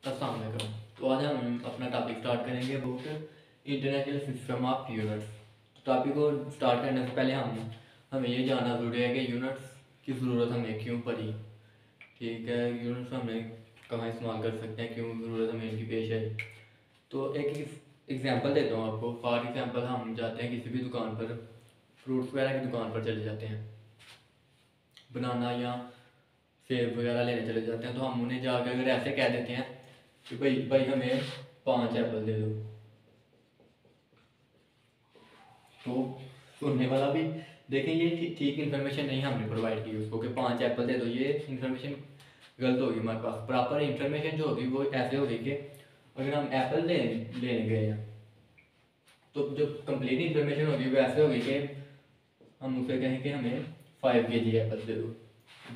अस्सलाम वालेकुम। तो आज हम अपना टॉपिक स्टार्ट करेंगे, book international system of units. Topic को स्टार्ट करने से पहले हमें ये जानना ज़रूरी है कि यूनिट्स की ज़रूरत हमें क्यों पड़ी। ठीक है, यूनिट्स हमें कहाँ इस्तेमाल कर सकते हैं, क्यों ज़रूरत हमें इनकी पेश है। तो एक एग्जांपल देता हूँ आपको। फॉर एग्जांपल हम जाते हैं किसी भी दुकान पर, फ्रूट्स वगैरह की दुकान पर चले जाते हैं, बनाना या सेब वगैरह लेने चले जाते हैं। तो हम उन्हें जाकर अगर ऐसे कह देते हैं कि भाई भाई हमें 5 एप्पल दे दो, तो सुनने वाला भी देखें ये ठीक इन्फॉर्मेशन नहीं हमने प्रोवाइड की उसको कि 5 एप्पल दे दो। ये इन्फॉर्मेशन गलत होगी। हमारे पास प्रॉपर इन्फॉर्मेशन जो होगी वो ऐसे होगी कि अगर हम एप्पल लेने गए हैं तो जो कंप्लीट इन्फॉर्मेशन होगी वो ऐसे होगी कि हम उसे कहें कि हमें 5 kg एप्पल दे दो।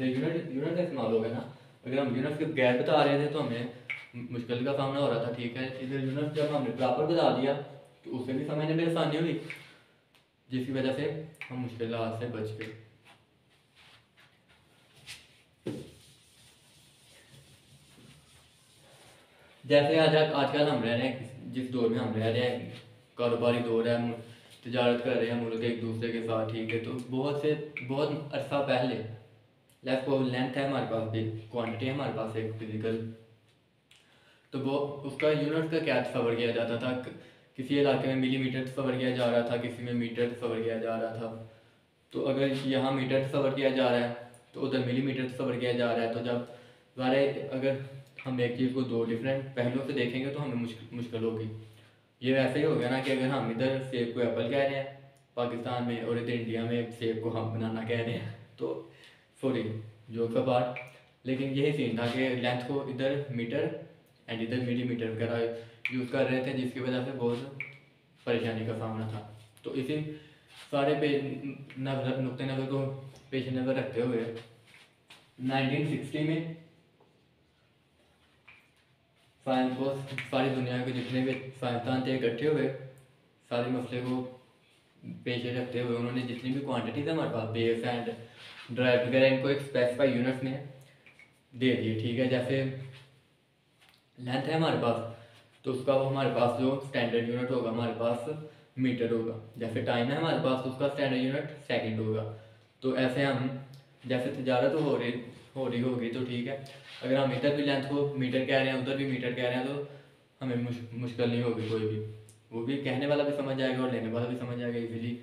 यूनिट का इस्तेमाल होगा ना। अगर हम यूनिट के बगैर बता रहे थे तो हमें मुश्किल का सामना हो रहा था। ठीक है, इधर यूनिट जब हमने प्रॉपर बता दिया तो उससे भी समझने में आसानी हुई, जिसकी वजह से हम मुश्किल से बच गए। जैसे आजकल हम रह रहे हैं, जिस दौर में हम रह रहे हैं, कारोबारी दौर है, तजारत कर रहे हैं मुल्क एक दूसरे के साथ। ठीक है, तो बहुत अरसा पहले लेंथ है हमारे पास भी, क्वांटिटी है हमारे पास एक फिजिकल, तो वो उसका यूनिट का क्या तस्वर किया जाता था। किसी इलाके में मिलीमीटर तस्वर किया जा रहा था, किसी में मीटर तस्वर किया जा रहा था। तो अगर यहाँ मीटर तस्वर किया जा रहा है तो उधर मिलीमीटर तस्वर किया जा रहा है। तो जब ज़ाहिर अगर हम एक चीज़ को दो डिफरेंट पहलुओं से देखेंगे तो हमें मुश्किल होगी। ये वैसे ही हो गया ना कि अगर हम इधर सेब को एप्पल कह रहे हैं पाकिस्तान में, और इधर इंडिया में सेब को हम बनाना कह रहे हैं, तो सॉरी जोक का पार्ट, लेकिन यही सीन था कि लेंथ को इधर मीटर एंड इधर मिलीमीटर वगैरह यूज़ कर रहे थे, जिसकी वजह से बहुत परेशानी का सामना था। तो इसी सारे नुक्ते नज़र को पेश नज़र रखते हुए 1960 में साइंस को, सारी दुनिया के जितने भी साइंसदान थे इकट्ठे हुए, सारे मसले को पेश रखते हुए उन्होंने जितनी भी क्वांटिटीज है हमारे पास बेस एंड ड्राइव वगैरह, इनको एक स्पेसिफाई यूनिट्स में दे दिए। ठीक है, जैसे लेंथ है हमारे पास तो उसका वो हमारे पास जो स्टैंडर्ड यूनिट होगा हमारे पास मीटर होगा। जैसे टाइम है हमारे पास तो उसका स्टैंडर्ड यूनिट सेकंड होगा। तो ऐसे हम जैसे तजारत हो रही होगी तो ठीक है, अगर हम इधर भी लेंथ को मीटर कह रहे हैं उधर भी मीटर कह रहे हैं तो हमें मुश्किल नहीं होगी कोई भी। वो भी कहने वाला भी समझ जाएगा और लेने वाला भी समझ जाएगा इजीली।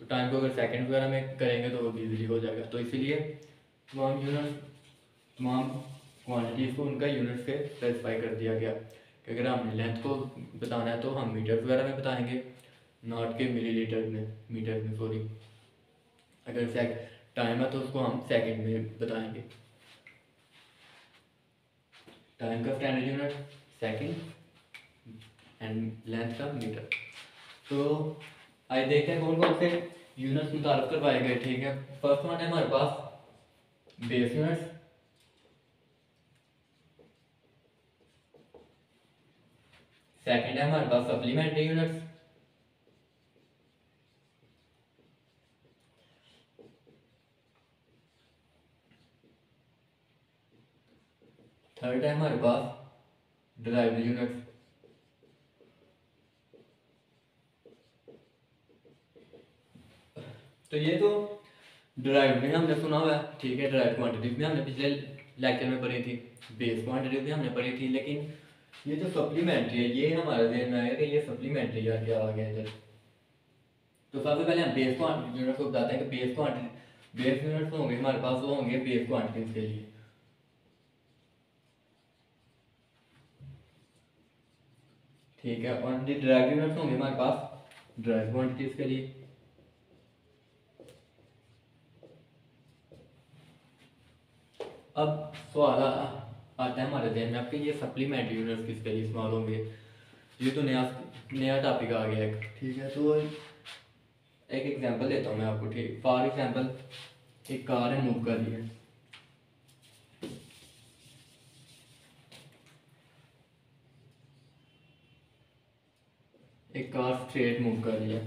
तो टाइम को अगर सेकंड वगैरह में करेंगे तो वो भी ईजिली हो जाएगा। तो इसीलिए तमाम क्वान्टिटीज़ को उनका यूनिट से स्पेसिफाई कर दिया गया कि अगर हमने लेंथ को बताना है तो हम मीटर वगैरह में बताएंगे, नॉट के मिलीलीटर में, मीटर में सॉरी। अगर टाइम है तो उसको हम सेकंड में बताएंगे। टाइम का standard unit second and length का मीटर। तो आइए देखते हैं कौन कौन से यूनिट्स मुतारफ करवाए गए। ठीक है, फर्स्ट वन है हमारे पास बेस यूनिट्स, सेकंड है हमारे पास सप्लीमेंट्री यूनिट्स, थर्ड है हमारे पास डिराइव्ड यूनिट्स, तो ये तो डिराइव्ड में हमने सुना हुआ है। ठीक है, डिराइव्ड क्वांटिटीज भी हमने पिछले लेक्चर में पढ़ी थी, बेस क्वांटिटी भी हमने पढ़ी थी, लेकिन ये जो सप्लीमेंट्री है ये हमारे ध्यान में आया कि ये सप्लीमेंट्री यार क्या आ गया इधर। तो सबसे पहले हम बेस यूनिट को बताते हैं कि बेस यूनिट्स होंगे हमारे पास, वो होंगे बेस क्वांटिटीज के लिए। ठीक है, और डिराइव्ड यूनिट्स होंगे हमारे पास डिराइव्ड क्वांटिटीज के लिए। अब सवाल आता है हमारे ध्यान में आपके, ये सप्लीमेंट्री यूनिट्स किसके लिए इस्तेमाल होंगे। ये तो नया टॉपिक आ गया है। ठीक है, तो एक एग्जांपल देता हूँ मैं आपको। ठीक, फॉर एग्जांपल एक कार है मूव कर रही है, एक कार स्ट्रेट मूव कर रही है,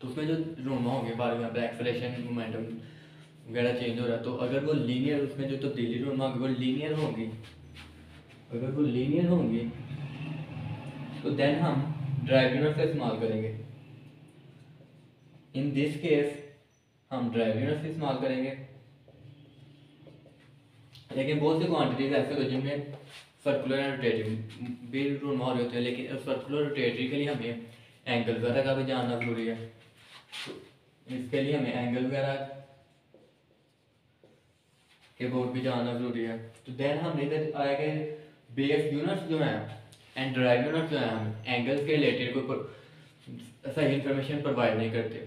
तो उसमें जो रोमा होंगे फॉर एग्जांपल एक्सेलरेशन, मोमेंटम, वगैरह चेंज हो रहा है, तो अगर वो लीनियर उसमें जो तब्दीली रूनुमा होगी वो लीनियर होंगी, अगर वो लीनियर होंगी तो देन हम ड्राइव यूनिट का इस्तेमाल करेंगे। इन दिस केस हम ड्राइव यूनिट से इस्तेमाल करेंगे। लेकिन बहुत सी क्वांटिटीज ऐसे होते हैं जिनमें सर्कुलर एंड रोटेटरी भी रूनुमा हो रहे होते हैं, लेकिन सर्कुलर रोटेटरी के लिए हमें एंगल वगैरह का भी जानना जरूरी है। तो इसके लिए हमें एंगल वगैरह के बोर्ड भी जानना जरूरी है। तो देन हम इधर आएंगे बेस यूनिट्स जो हैं एंड ड्राइव यूनिट्स जो हैं, हम एंगल्स के रिलेटेड कोई सही इंफॉर्मेशन प्रोवाइड नहीं करते,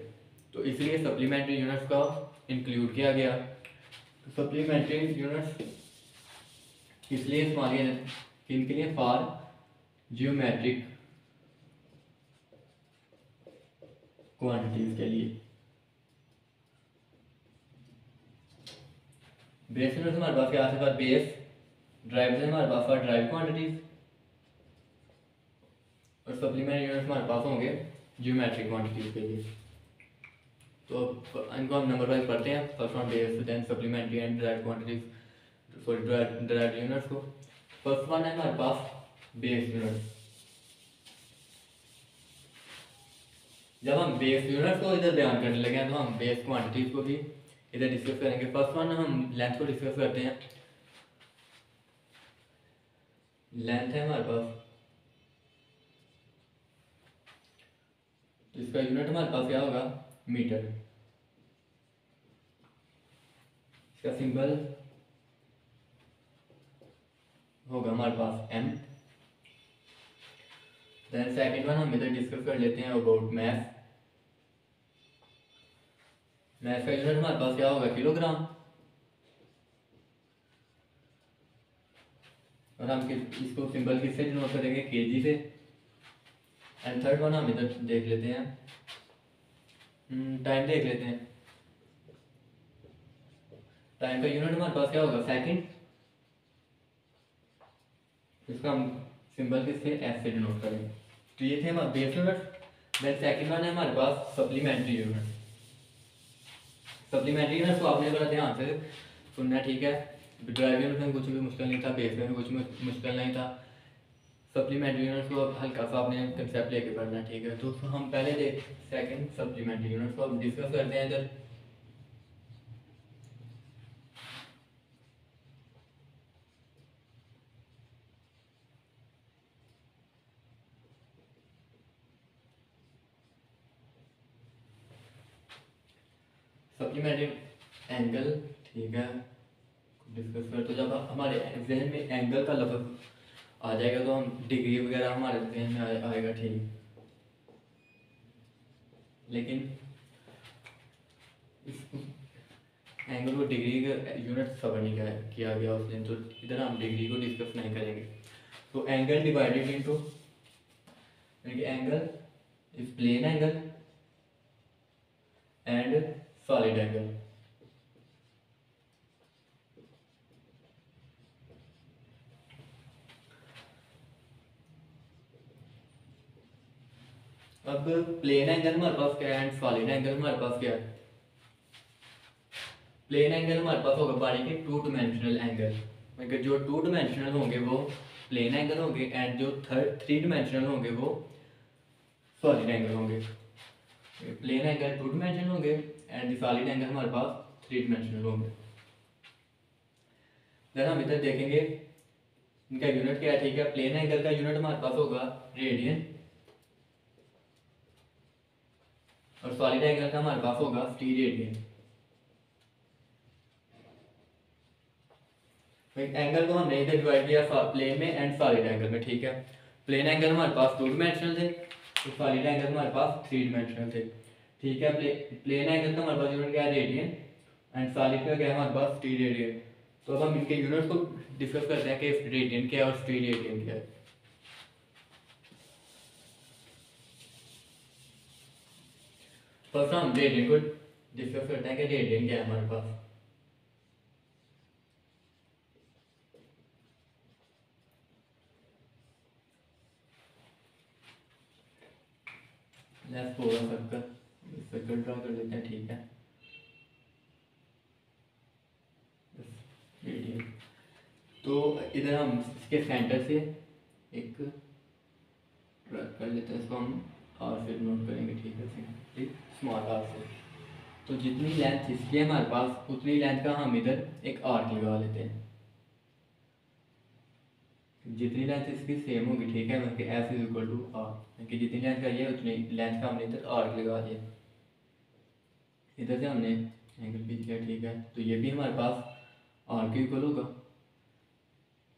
तो इसलिए सप्लीमेंट्री यूनिट्स का इंक्लूड किया गया। तो सप्लीमेंट्री यूनिट्स इसलिए इस्तेमाल किन के लिए, फॉर जियोमेट्रिक क्वांटिटीज के लिए। बेस यूनिट हमारे पास क्या है, बेस, ड्राइव से हमारे पास ड्राइव क्वांटिटीज, और सप्लीमेंट्री यूनिट हमारे पास होंगे जियोमेट्रिक क्वांटिटीज के लिए। तो इनको हम नंबर वाइज पढ़ते हैं, first one base, then supplementary and drive quantities, sorry drive units को। फर्स्ट वन है हमारे पास बेस यूनिट। जब हम बेस यूनिट को इधर बयान करने लगे हैं तो हम बेस क्वांटिटीज को भी इधर डिस्कस करेंगे। फर्स्ट वन हम लेंथ को डिस्कस करते हैं। लेंथ है हमारे पास, तो इसका यूनिट हमारे पास क्या होगा, मीटर। इसका सिंबल होगा हमारे पास m। देन सेकंड वन हम इधर डिस्कस कर लेते हैं अबाउट मैथ। मैथ का यूनिट हमारे पास क्या होगा, किलोग्राम, और हम इसको सिंबल किससे डिनोट करेंगे, केजी से। एंड थर्ड वन हम इधर देख लेते हैं, टाइम देख लेते हैं। टाइम का यूनिट हमारे पास क्या होगा, सेकंड, इसका हम सिंबल किससे, एस से डिनोट करेंगे। तो ये थे हमारे base unit. Then second one है हमारे पास सप्लीमेंट्री यूनिट। सप्लीमेंट्री यूनिट को आपने बड़ा ध्यान से सुनना, ठीक है। ड्राइव यूनिट में कुछ भी मुश्किल नहीं था, बेस में भी कुछ मुश्किल नहीं था। सप्लीमेंट्री यूनिट को हल्का सा आपने कंसेप्ट लेके पढ़ना, ठीक है। तो हम पहले देख सेकंड सप्लीमेंट्री यूनिट को हम डिस्कस करते हैं इधर। सप्लीमेंट्री एंगल, ठीक है, डिस्कस कर। तो जब हमारे जहन में एंगल का लफ्ज आ जाएगा तो हम डिग्री वगैरह हमारे जहन में आएगा, ठीक। लेकिन इस एंगल को डिग्री का यूनिट सबर नहीं किया गया उस दिन, तो इधर हम डिग्री को डिस्कस नहीं करेंगे। तो angle divided into, angle is plane angle and solid angle. अब प्लेन एंगल हमारे पास क्या है एंड सॉलिड एंगल हमारे पास क्या है। प्लेन एंगल हमारे पास होगा बारी के टू डायमेंशनल एंगल, मतलब जो टू डायमेंशनल होंगे वो प्लेन एंगल होंगे एंड जो थ्री डायमेंशनल होंगे वो सॉलिड एंगल होंगे। प्लेन एंगल टू डायमेंशनल होंगे एंड सॉलिड एंगल हमारे पास थ्री डायमेंशनल होंगे। देन हम इधर देखेंगे इनका यूनिट क्या है, ठीक है। प्लेन एंगल का यूनिट हमारे पास होगा रेडियन, और सॉलिड एंगल का हमारे पास होगा स्टीरेडियन। एंगल को हमने इधर डिवाइड किया प्लेन में एंड सॉलिड एंगल में, ठीक है। प्लेन एंगल हमारे पास टू डायमेंशनल थे, तो सॉलिड एंगल हमारे पास थ्री डायमेंशनल थे, ठीक है। प्लेन एंगल का हमारे पास यूनिट क्या है, रेडियन, एंड सॉलिड का क्या है हमारे पास स्टीरेडियन। तो अब हम इनके यूनिट को डिस्कस करते हैं कि रेडियन क्या है और स्टीरेडियन क्या है। फर्स्ट हम रेडियन को डिस्कस करते हैं कि रेडियन क्या है हमारे पास। लेट्स पूरा सर्कल ड्रा कर लेते हैं, ठीक है। तो इधर हम इसके सेंटर से एक ड्रैग कर लेते हैं, इसको हम आर से नोट करेंगे, ठीक है, ठीक, स्मॉल आर से। तो जितनी लेंथ इसकी है हमारे पास, उतनी लेंथ का हम इधर एक आर्क लगा लेते हैं। जितनी लेंथ इसकी सेम होगी, ठीक है, मतलब S is equal to R, कि जितनी लेंथ का ये है उतनी लेंथ का हमने इधर आर्क लगा दिया। इधर से हमने एंगल खींच लिया, ठीक है, तो ये भी हमारे पास आर के इक्वल होगा।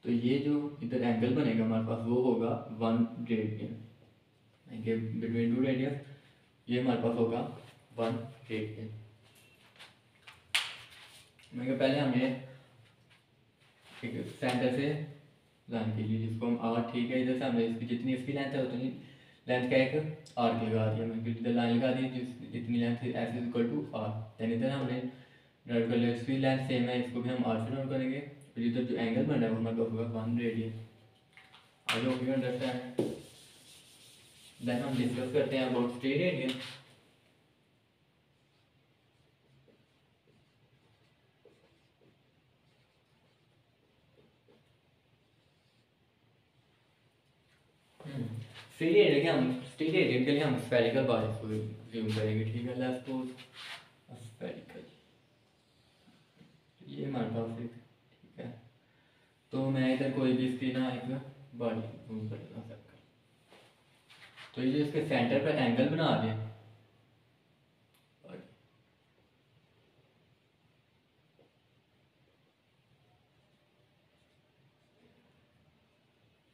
तो ये जो इधर एंगल बनेगा हमारे पास वो होगा 1 रेडियन, बिटवीन टू रेडियस, ये हमारे पास होगा 1 रेडियन। मैं पहले हमने एक सेंटर से लाइन कीजिए जिसको हम आर, ठीक है, इधर से हमने इसकी जितनी इसकी लेंथ है उतनी लेंथ का एक आर्क लगा दिया, मैं इधर लाइन लगा दी जितनी length S is equal to R. Then इधर हमने नोट कर लिया इसकी लेंथ सेम है, इसको भी हम आर से नोट करेंगे। फिर इधर जो एंगल बन रहा है वो हमारे पास होगा 1 रेडियन। आगे होगी अंडरस्टैंड। देन हम डिस्कस करते हैं अबाउट 3 रेडियन। स्टेट रेडियन के लिए हम स्फेरिकल बॉडीज को यूज करेंगे, ठीक है। लेट्स सपोज स्फेरिकल, ये हमारे पास एक, ठीक है, तो मैं इधर कोई भी इसकी ना एक बॉडी यूज कर लेता हूँ। तो ये जो इसके सेंटर पर एंगल बना दें,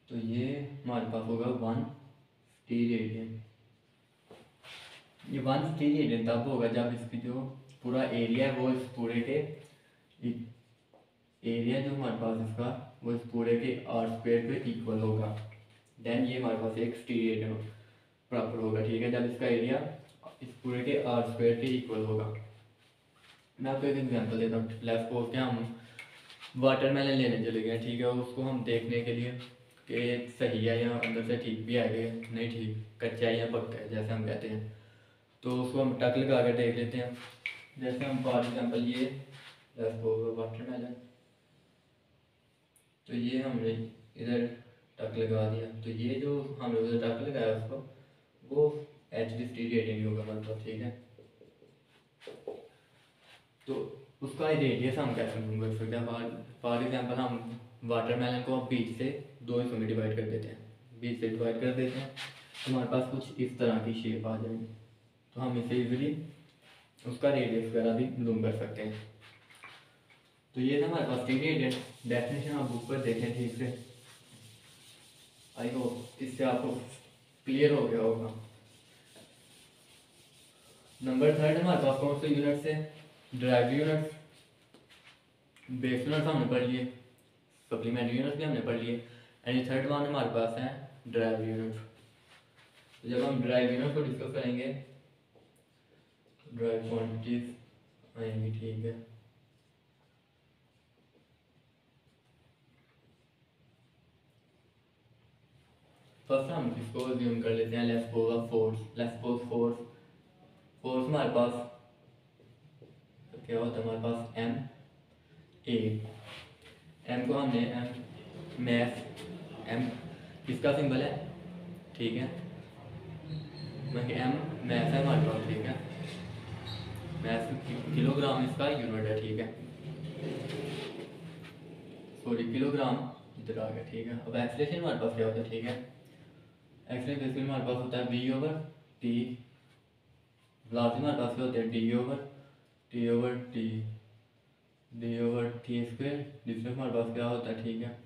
तो ये हमारे पास होगा 1 रेडियन। ये 1 रेडियन तब होगा जब इसकी जो पूरा एरिया है वो इस पूरे के एरिया जो हमारे पास इसका वो इस पूरे के आर स्क्वायर पे इक्वल होगा। देन ये हमारे पास एक रेडियन प्रॉपर होगा, ठीक है, जब इसका एरिया इस पूरे के आर स्क्वायर के इक्वल होगा। मैं आपको एक एग्जांपल देता हूँ। लेट्स सपोज के हम वाटरमेलन लेने चले गए, ठीक है, उसको हम देखने के लिए कि सही है या अंदर से ठीक भी आएगा, नहीं ठीक, कच्चा है या पक्का है जैसे हम कहते हैं, तो उसको हम टक लगा कर देख लेते हैं। जैसे हम फॉर एग्जांपल ये लेट्स सपोज वाटरमेलन, तो ये हमने इधर टक लगा दिया, तो ये जो हमने उधर टक लगाया उसको वो एच डी रेडियन ही होगा मतलब, ठीक है। तो उसका रेडियस हम कैसे मालूम कर सकते हैं? फॉर एग्जांपल हम वाटरमेलन को हम बीच से 2 हिस्सों में डिवाइड कर देते हैं, बीच से डिवाइड कर देते हैं, तो हमारे पास कुछ इस तरह की शेप आ जाएगी। तो हम इसे इजीली उसका रेडियस वगैरह भी मालूम कर सकते हैं। तो ये था हमारे पास रेडियस। डेफिनेशन आप बुक पर देखें ठीक से, आई होप इससे आपको क्लियर हो गया होगा। नंबर 3 हमारे पास कौन से यूनिट्स है? ड्राइव यूनिट्स, बेस यूनिट्स हमने पढ़ लिए, सप्लीमेंट्री यूनिट्स भी हमने पढ़ लिए, एंड थर्ड वन हमारे पास है ड्राइव यूनिट्स। तो जब हम ड्राइव यूनिट्स को डिस्कस करेंगे ड्राइव क्वांटिटीज आएंगी, ठीक है। फर्स्ट हम इसको अज्यूम कर लेते हैं, let's suppose force, let's suppose force हमारे पास क्या होता है, हमारे पास एम ए, एम को हमने एम मैथ, एम किसका सिंबल है, ठीक है, मतलब एम मैथ है हमारे पास, ठीक है, मैथ किलोग्राम इसका यूनिट है, ठीक है, सॉरी किलोग्राम इधर आ गया, ठीक है। अब एक्सेलरेशन हमारे पास क्या होता है, ठीक है, एक्सेलरेशन बेसिकली हमारे पास होता है v ओवर टी, वेलोसिटी हमारे पास क्या होता है d over T D over T square, जिसमें हमारे पास क्या होता है, ठीक है,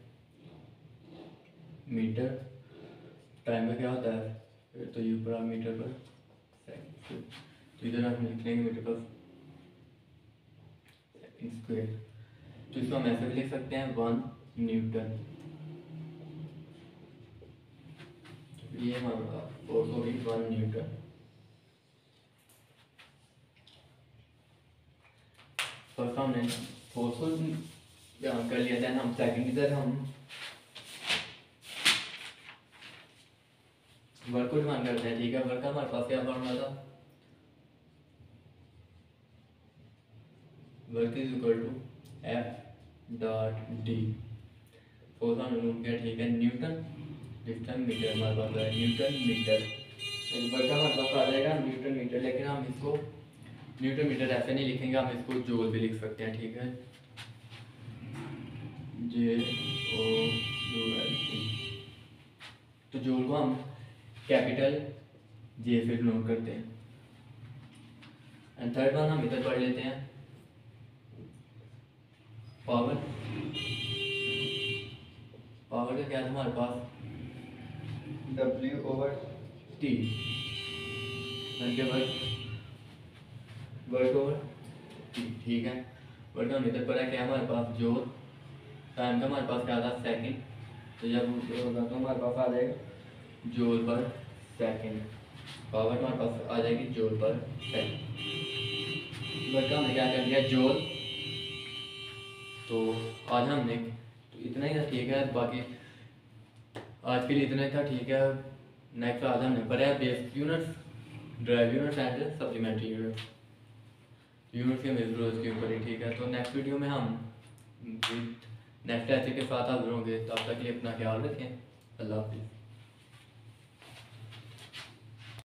मीटर, टाइम में क्या होता है तो यू पर मीटर पर सेकंड, तो इधर हम लिख लेंगे मीटर पर सेकंड स्क्वायर। तो इसको हम ऐसे भी लिख सकते हैं 1 न्यूटन। ये हमारा फोर्स होगी 1 न्यूटन। फर्स्ट हमने फोर्स को ध्यान कर लिया, देन हम सेकंड इधर हम वर्क को ध्यान करते हैं, ठीक है। वर्क का हमारे पास क्या फॉर्मूला था, work is equal to F dot D, force on गया, ठीक है, न्यूटन, जिस टाइम मीटर हमारे पास है न्यूटन मीटर, तो वर्क हमारे पास आ जाएगा न्यूटन मीटर। लेकिन हम इसको न्यूटन मीटर ऐसे नहीं लिखेंगे, हम इसको जूल भी लिख सकते हैं, ठीक है, JOUL। तो जूल को हम कैपिटल J से डिनोट करते हैं। एंड थर्ड वन हम इधर पढ़ लेते हैं, पावर। पावर का क्या था हमारे पास, W/T, वर्क ओवर T, ठीक है। वर्क हम इधर पढ़ा क्या हमारे पास, जो टाइम का हमारे पास क्या था, सेकंड, तो जब होगा तो हमारे पास आ जाएगा जूल पर सेकंड। पावर हमारे पास आ जाएगी जूल पर सेकंड। वर्क हमने क्या कर दिया, जूल। तो आज हमने तो इतना ही था, ठीक है, बाकी आज के लिए इतना ही था, ठीक है। नेक्स्ट आज हमने पढ़ा है basic units, drive units and supplementary units, unit के मेजर के ऊपर ही, ठीक है। तो नेक्स्ट वीडियो में हम नेक्स्ट ऐसे के साथ हाजिर होंगे, तब तक के लिए अपना ख्याल रखें। अल्लाह हाफिज़।